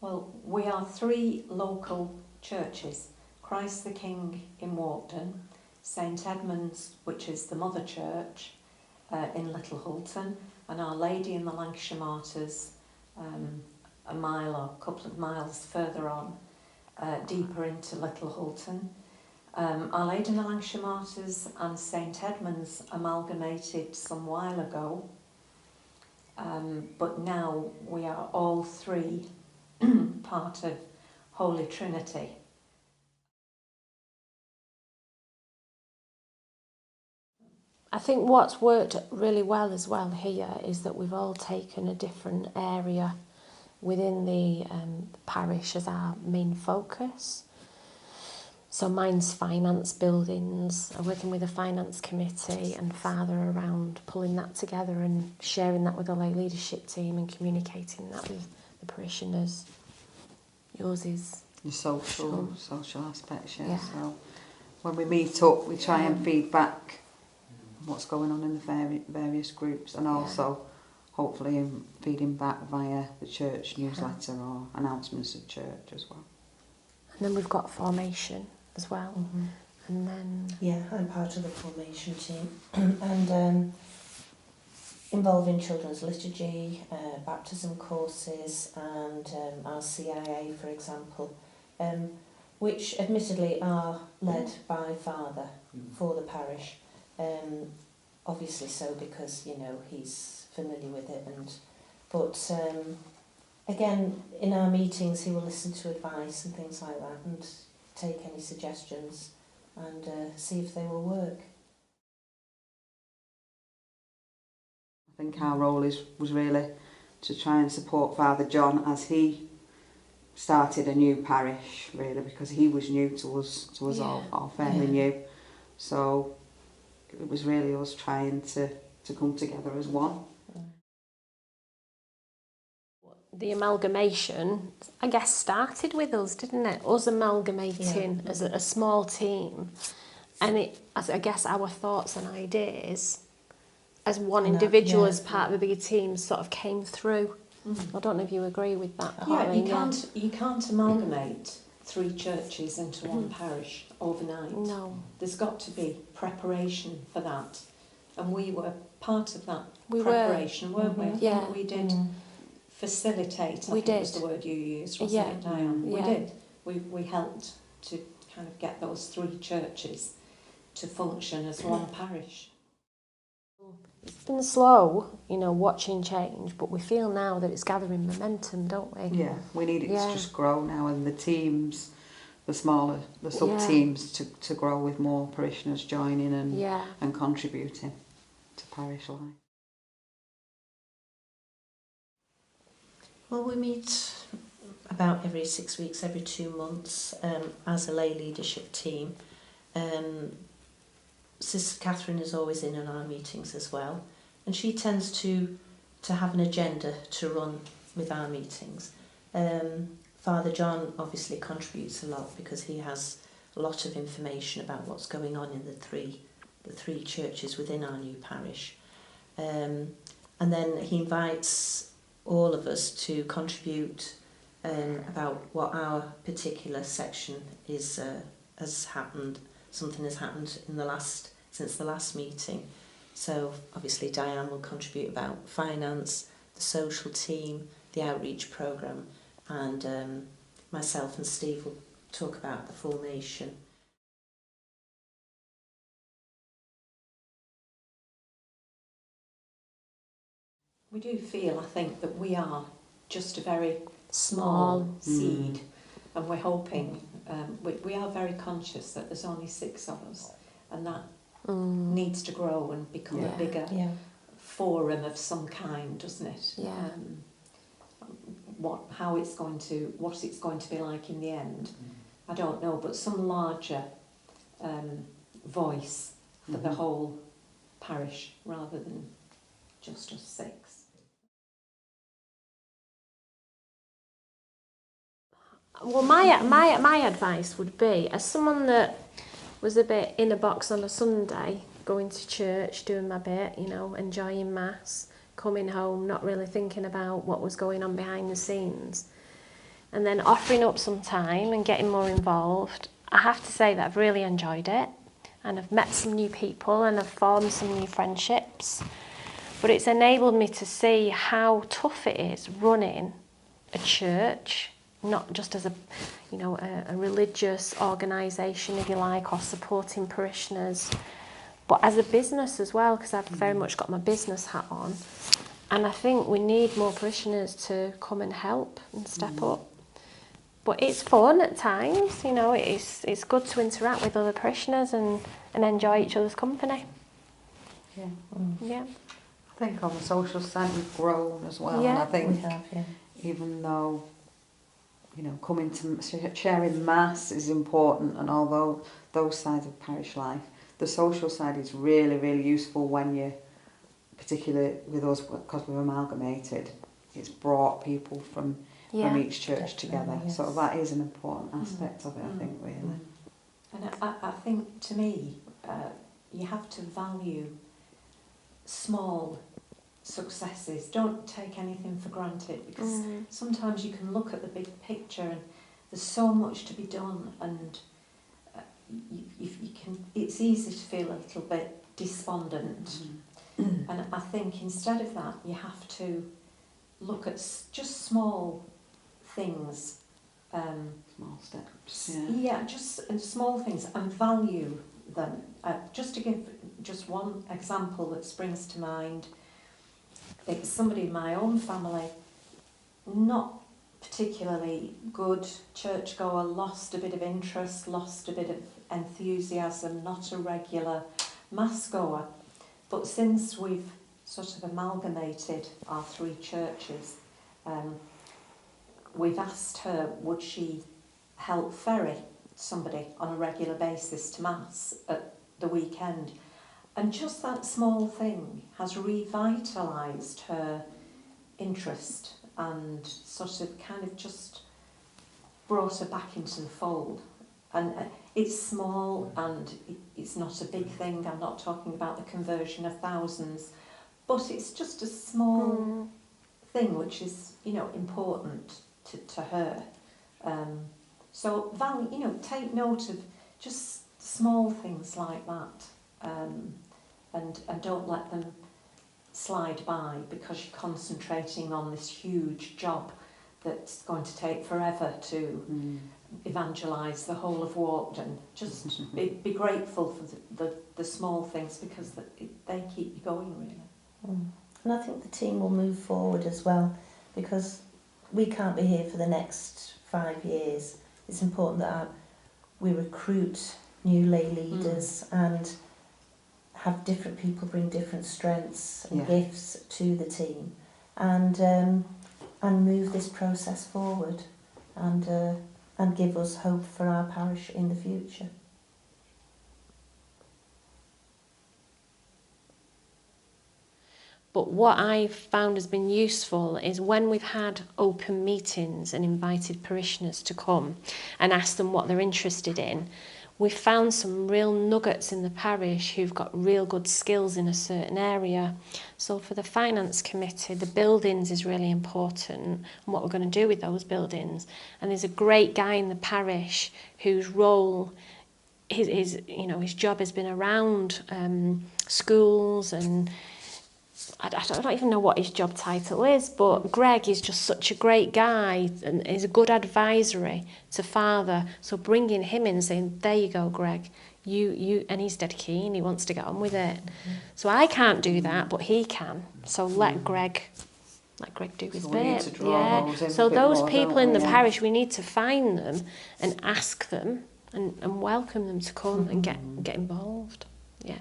Well, we are 3 local churches: Christ the King in Walkden, St Edmund's, which is the mother church in Little Hulton, and Our Lady in the Lancashire Martyrs a mile or a couple of miles further on, deeper into Little Hulton. Our Lady in the Lancashire Martyrs and St Edmund's amalgamated some while ago, but now we are all 3 part of Holy Trinity. I think what's worked really well as well here is that we've all taken a different area within the parish as our main focus. So mine's finance buildings. I'm working with a finance committee and Father around pulling that together and sharing that with the lay leadership team and communicating that with the parishioners. Yours is your social aspects, yeah. So when we meet up, we try and feed back what's going on in the various groups, and also hopefully feeding back via the church newsletter or announcements of church as well. And then we've got formation as well. Mm-hmm. And then... Yeah, I'm part of the formation team. And involving children's liturgy, baptism courses, and our CIA, for example, which admittedly are led by Father for the parish. Obviously so because, you know, he's familiar with it. But again, in our meetings he will listen to advice and things like that and take any suggestions and see if they will work. I think our role was really to try and support Father John as he started a new parish, really, because he was new to us all fairly new. So it was really us trying to come together as one. The amalgamation, I guess, started with us, didn't it? Us amalgamating as a small team. And I guess our thoughts and ideas as one individual, as part of a bigger team, sort of came through. I don't know if you agree with that. You can't amalgamate 3 churches into one parish overnight. No. There's got to be preparation for that. And we were part of that preparation, weren't we? Yeah. We did facilitate, I think was the word you used, wasn't it, Diane? We did. We helped to kind of get those 3 churches to function as one parish. It's been slow, you know, watching change, but we feel now that it's gathering momentum, don't we? Yeah, we need it to just grow now, and the teams, the smaller, the sub-teams to grow with more parishioners joining and contributing to parish life. Well, we meet about every 6 weeks, every 2 months as a lay leadership team. Sister Catherine is always in on our meetings as well, and she tends to have an agenda to run with our meetings. Father John obviously contributes a lot because he has a lot of information about what's going on in the three churches within our new parish. And then he invites all of us to contribute about what our particular section is has happened. Something has happened since the last meeting. So obviously Diane will contribute about finance, the social team, the outreach programme, and myself and Steve will talk about the formation. We do feel, I think, that we are just a very small seed, and we're hoping, we are very conscious that there's only 6 of us, and that needs to grow and become a bigger forum of some kind, doesn't it? Yeah. What it's going to be like in the end, I don't know, but some larger voice for the whole parish rather than just us 6. Well, my advice would be, as someone that was a bit in a box on a Sunday, going to church, doing my bit, you know, enjoying Mass, coming home, not really thinking about what was going on behind the scenes, and then offering up some time and getting more involved, I have to say that I've really enjoyed it, and I've met some new people and I've formed some new friendships. But it's enabled me to see how tough it is running a church, not just as a religious organisation, if you like, or supporting parishioners, but as a business as well, because I've very much got my business hat on. And I think we need more parishioners to come and help and step up. But it's fun at times, it's good to interact with other parishioners and enjoy each other's company. Yeah. Yeah. I think on the social side we've grown as well. Yeah, and I think We have, yeah. even though, coming to sharing mass is important, and although those sides of parish life, the social side is really, really useful when you, particularly with us, because we've amalgamated, it's brought people from each church together. Yes. So that is an important aspect of it, I think, really. And I think, to me, you have to value small successes. Don't take anything for granted, because sometimes you can look at the big picture and there's so much to be done, and you can. It's easy to feel a little bit despondent. And I think instead of that, you have to look at just small things. Small steps. Yeah, just small things, and value them. Just to give just one example that springs to mind, it's somebody in my own family, not particularly good churchgoer, lost a bit of interest, lost a bit of enthusiasm, not a regular mass goer. But since we've sort of amalgamated our three churches, we've asked her, would she help ferry somebody on a regular basis to mass at the weekend? And just that small thing has revitalised her interest and sort of kind of just brought her back into the fold. And it's small and it's not a big thing. I'm not talking about the conversion of thousands, but it's just a small thing which is, important to her. So value, take note of just small things like that, and don't let them slide by because you're concentrating on this huge job that's going to take forever to evangelise the whole of Walkden. Just be grateful for the small things, because they keep you going, really. And I think the team will move forward as well, because we can't be here for the next 5 years. It's important that we recruit new lay leaders and have different people bring different strengths and gifts to the team, and move this process forward, and give us hope for our parish in the future. But what I've found has been useful is when we've had open meetings and invited parishioners to come and asked them what they're interested in, we've found some real nuggets in the parish who've got real good skills in a certain area. So for the finance committee, the buildings is really important, and what we're going to do with those buildings. And there's a great guy in the parish whose role, his job has been around schools, and I don't even know what his job title is, but Greg is just such a great guy and is a good advisory to Father. So bringing him in, saying, there you go, Greg, you, and he's dead keen, he wants to get on with it. So I can't do that, but he can. So let Greg do his bit. So those people in the parish, we need to find them and ask them and welcome them to come and get involved. Yeah.